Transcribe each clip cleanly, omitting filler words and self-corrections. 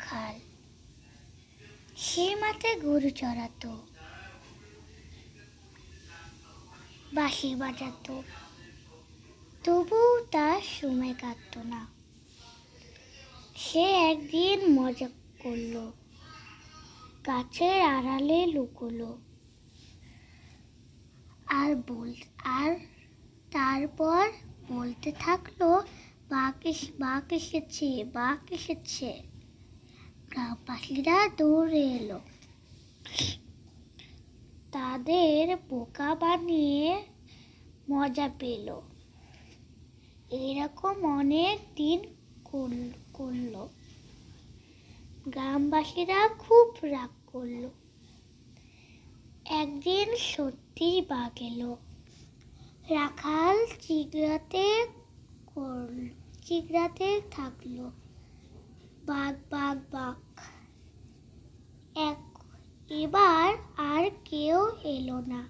রাখাল। সে মাঠে গরু চড়াতো, বাঁশি বাজাতো, তবুও তার সময় কাটত না। সে একদিন মজা করলো, গাছের আড়ালে লুকোলো আর তারপর বলতে থাকলো, বাঘ এসেছে, বাঘ এসেছে। গ্রামবাসীরা দৌড়ে এলো, তাদের বোকা বানিয়ে মজা পেল। এরকম অনেক দিন করলো। গ্রামবাসীরা খুব রাগ করলো। একদিন সত্যি বাঘ এলো। রাখাল চিগড়াতে থাকলো, বাঘ বাঘ বাঘ। এবার আর কেউ এলো না।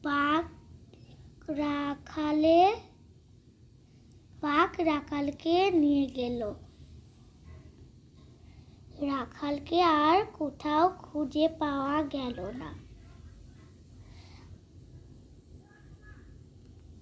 বাঘ রাখালকে নিয়ে গেল। রাখালকে আর কোথাও খুঁজে পাওয়া গেল না।